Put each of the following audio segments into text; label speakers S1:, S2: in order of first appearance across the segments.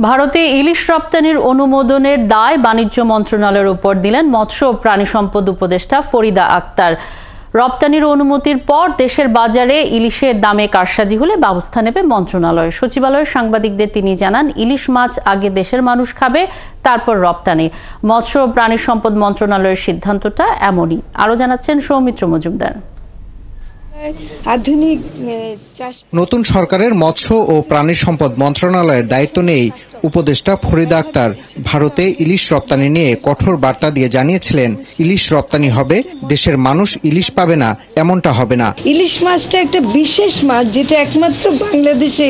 S1: ভারতে ইলিশ রপ্তানির অনুমোদনের দায় বাণিজ্য মন্ত্রণালয়ের উপর দিলেন মৎস্য ও প্রাণী সম্পদ উপদেষ্টা ফরিদা আক্তার। রপ্তানির অনুমতির পর দেশের বাজারে ইলিশের দামে কারসাজি হলে ব্যবস্থা নেবে মন্ত্রণালয়। সচিবালয়ের সাংবাদিকদের তিনি জানান, ইলিশ মাছ আগে দেশের মানুষ খাবে, তারপর রপ্তানি। মৎস্য ও প্রাণী সম্পদ মন্ত্রণালয়ের সিদ্ধান্তটা এমনই। আরও জানাচ্ছেন সৌমিত্র মজুমদার।
S2: আধুনিক
S3: নতুন সরকারের মৎস্য ও প্রাণী সম্পদ মন্ত্রণালয়ের দায়িত্ব নেই উপদেষ্টা ফরিদা আক্তার ভারতে ইলিশ রপ্তানি নিয়ে কঠোর বার্তা দিয়ে জানিয়েছিলেন, ইলিশ রপ্তানি হবে, দেশের মানুষ ইলিশ পাবে না, এমনটা হবে না।
S2: ইলিশ মাছটা একটা বিশেষ মাছ, যেটা একমাত্র বাংলাদেশে,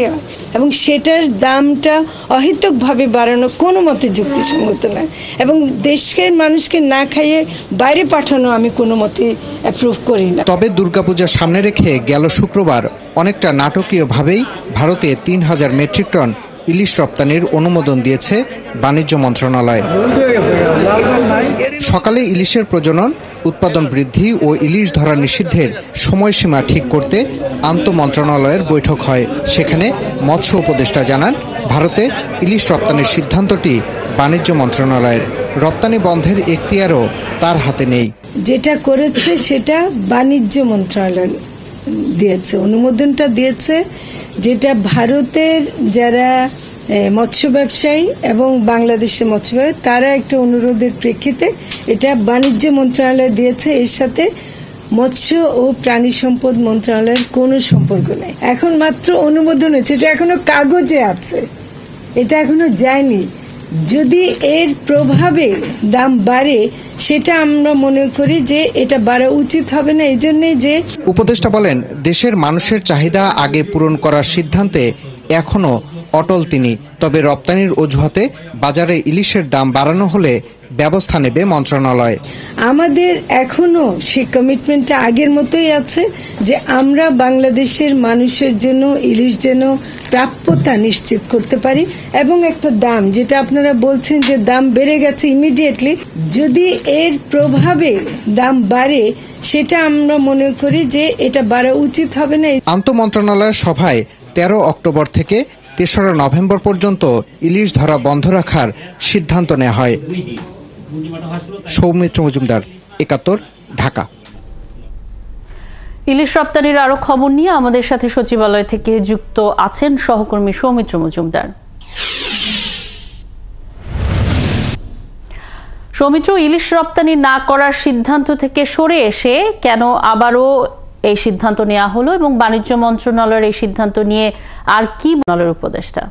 S2: এবং সেটার দামটা অহেতুকভাবে বাড়ানো কোনো মতে যুক্তিসঙ্গত না, এবং দেশের মানুষকে না খাইয়ে বাইরে পাঠানো আমি কোনো মতে অ্যাপ্রুভ করি না।
S3: তবে দুর্গাপূজা সামনে রেখে গেল শুক্রবার অনেকটা নাটকীয়ভাবেই ভারতে ৩,০০০ মেট্রিক টন ইলিশ রপ্তানির অনুমোদন দিয়েছে বাণিজ্য মন্ত্রণালয়। সকালে ইলিশের প্রজনন, উৎপাদন বৃদ্ধি ও ইলিশ ধরা নিষিদ্ধের সময়সীমা ঠিক করতে আন্তঃমন্ত্রণালয়ের বৈঠক হয়। সেখানে মৎস্য উপদেষ্টা জানান, ভারতে ইলিশ রপ্তানির সিদ্ধান্তটি বাণিজ্য মন্ত্রণালয়ের, রপ্তানি বন্ধের এখতিয়ারও তার হাতে নেই।
S2: যেটা করেছে সেটা বাণিজ্য মন্ত্রণালয় দিয়েছে, অনুমোদনটা দিয়েছে, যেটা ভারতের যারা মৎস্য ব্যবসায়ী এবং বাংলাদেশের মৎস্য ব্যবসায়ী তারা একটা অনুরোধের প্রেক্ষিতে এটা বাণিজ্য মন্ত্রণালয় দিয়েছে। এর সাথে মৎস্য ও প্রাণী সম্পদ মন্ত্রণালয়ের কোনো সম্পর্ক নেই। এখন মাত্র অনুমোদন হয়েছে, এটা এখনো কাগজে আছে, এটা এখনো যায়নি। যদি এর প্রভাবে দাম বাড়ে, সেটা আমরা মনে করি যে এটা বাড়া উচিত হবে না। এই জন্যই যে
S3: উপদেষ্টা বলেন, দেশের মানুষের চাহিদা আগে পূরণ করার সিদ্ধান্তে এখনো অটল তিনি। তবে রপ্তানির অজুহাতে বাজারে ইলিশের দাম বাড়ানো হলে ব্যবস্থা নেবে মন্ত্রণালয়।
S2: আমাদের এখনো সেই কমিটমেন্টটা আগের মতোই আছে যে আমরা বাংলাদেশের মানুষের জন্য ইলিশ যেন প্রাপ্যতা নিশ্চিত করতে পারি, এবং একটা দাম, যেটা আপনারা বলছেন যে দাম বেড়ে গেছে ইমিডিয়েটলি, যদি এর প্রভাবে দাম বাড়ে, সেটা আমরা মনে করি যে এটা বাড়া উচিত হবে না।
S3: আন্তঃমন্ত্রণালয়ের সভায় 13 অক্টোবর থেকে 3রা নভেম্বর পর্যন্ত ইলিশ ধরা বন্ধ রাখার সিদ্ধান্ত নেওয়া হয়। সৌমিত্র মজুমদার, 71, ঢাকা।
S1: ইলিশ রপ্তানির আরো খবর নিয়ে আমাদের সাথে সচিবালয় থেকে যুক্ত আছেন সহকর্মী সৌমিত্র মজুমদার। সৌমিত্র, ইলিশ রপ্তানি না করার সিদ্ধান্ত থেকে সরে এসে কেন আবারও এই সিদ্ধান্ত নেওয়া হলো, এবং বাণিজ্য মন্ত্রণালয়ের এই সিদ্ধান্ত নিয়ে আর কি মন্ত্রণালয়ের উপদেষ্টা?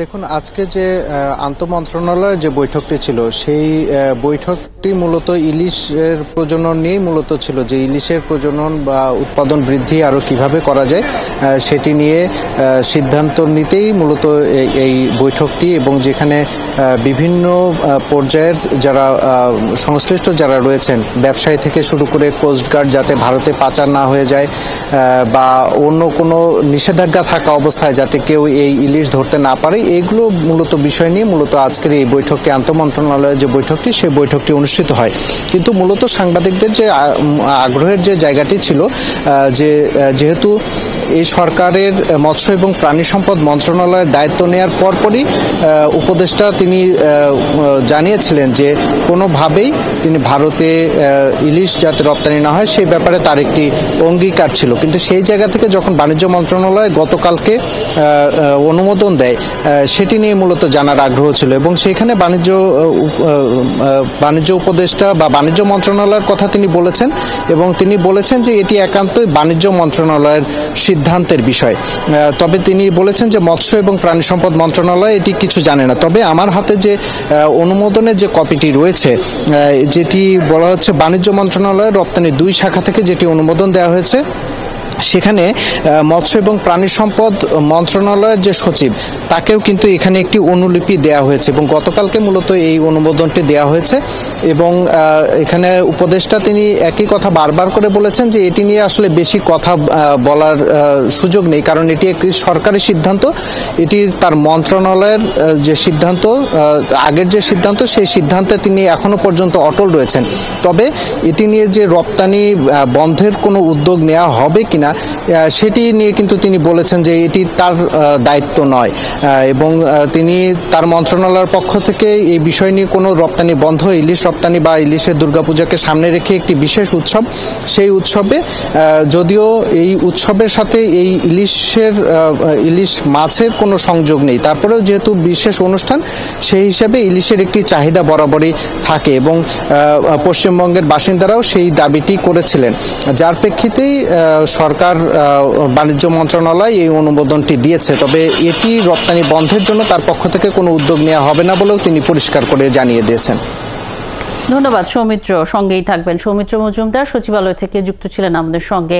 S3: দেখুন, আজকে যে আন্তঃমন্ত্রণালয়ের যে বৈঠকটি ছিল, সেই বৈঠকটি মূলত ইলিশের প্রজনন নিয়েই মূলত ছিল, যে ইলিশের প্রজনন বা উৎপাদন বৃদ্ধি আরও কিভাবে করা যায় সেটি নিয়ে সিদ্ধান্ত নিতেই মূলত এই বৈঠকটি, এবং যেখানে বিভিন্ন পর্যায়ের যারা সংশ্লিষ্ট যারা রয়েছেন, ব্যবসায়ী থেকে শুরু করে কোস্টগার্ড, যাতে ভারতে পাচার না হয়ে যায় বা অন্য কোনো নিষেধাজ্ঞা থাকা অবস্থায় যাতে কেউ এই ইলিশ ধরতে না পারে, এইগুলো মূলত বিষয় নিয়ে মূলত আজকের এই বৈঠকটি, আন্তঃমন্ত্রণালয়ের যে বৈঠকটি, সেই বৈঠকটি অনুষ্ঠিত হয়। কিন্তু মূলত সাংবাদিকদের যে আগ্রহের যে জায়গাটি ছিল, যে যেহেতু এই সরকারের মৎস্য এবং প্রাণী সম্পদ মন্ত্রণালয়ের দায়িত্ব নেওয়ার পরপরই উপদেষ্টা তিনি জানিয়েছিলেন যে কোনোভাবেই তিনি ভারতে ইলিশ যাতে রপ্তানি না হয় সেই ব্যাপারে তার একটি অঙ্গীকার ছিল। কিন্তু সেই জায়গা থেকে যখন বাণিজ্য মন্ত্রণালয় গতকালকে অনুমোদন দেয়, সেটি নিয়ে মূলত জানার আগ্রহ ছিল, এবং সেখানে বাণিজ্য উপদেষ্টা বা বাণিজ্য মন্ত্রণালয়ের কথা তিনি বলেছেন, এবং তিনি বলেছেন যে এটি একান্তই বাণিজ্য মন্ত্রণালয়ের সিদ্ধান্তের বিষয়। তবে তিনি বলেছেন যে মৎস্য এবং প্রাণী সম্পদ মন্ত্রণালয় এটি কিছু জানে না। তবে আমার হাতে যে অনুমোদনের যে কপিটি রয়েছে, যেটি বলা হচ্ছে বাণিজ্য মন্ত্রণালয়ের রপ্তানি 2 শাখা থেকে যেটি অনুমোদন দেওয়া হয়েছে, সেখানে মৎস্য এবং প্রাণী সম্পদ মন্ত্রণালয়ের যে সচিব তাকেও কিন্তু এখানে একটি অনুলিপি দেওয়া হয়েছে এবং গতকালকে মূলত এই অনুমোদনটি দেওয়া হয়েছে এবং এখানে উপদেষ্টা তিনি একই কথা বারবার করে বলেছেন যে এটি নিয়ে আসলে বেশি কথা বলার সুযোগ নেই, কারণ এটি একটি সরকারি সিদ্ধান্ত, এটি তার মন্ত্রণালয়ের যে সিদ্ধান্ত, আগের যে সিদ্ধান্ত সেই সিদ্ধান্তে তিনি এখনো পর্যন্ত অটল রয়েছেন। তবে এটি নিয়ে যে রপ্তানি বন্ধের কোনো উদ্যোগ নেওয়া হবে কিনা সেটি নিয়ে কিন্তু তিনি বলেছেন যে এটি তার দায়িত্ব নয় এবং তিনি তার মন্ত্রণালয়ের পক্ষ থেকে এই বিষয় নিয়ে কোনো রপ্তানি বন্ধ, ইলিশ রপ্তানি বা ইলিশের দুর্গাপূজাকে সামনে রেখে একটি বিশেষ উৎসব, সেই উৎসবে যদিও এই উৎসবের সাথে এই ইলিশ মাছের কোনো সংযোগ নেই, তারপরেও যেহেতু বিশেষ অনুষ্ঠান সেই হিসাবে ইলিশের একটি চাহিদা বরাবরই থাকে এবং পশ্চিমবঙ্গের বাসিন্দারাও সেই দাবিটি করেছিলেন, যার প্রেক্ষিতেই সরকার বাণিজ্য মন্ত্রণালয় এই অনুমোদনটি দিয়েছে। তবে এটি রপ্তানি বন্ধের জন্য তার পক্ষ থেকে কোনো উদ্যোগ নেওয়া হবে না বলেও তিনি পরিষ্কার করে জানিয়ে দিয়েছেন।
S1: ধন্যবাদ সৌমিত্র, সঙ্গেই থাকবেন। সৌমিত্র মজুমদার সচিবালয় থেকে যুক্ত ছিলেন আমাদের সঙ্গে।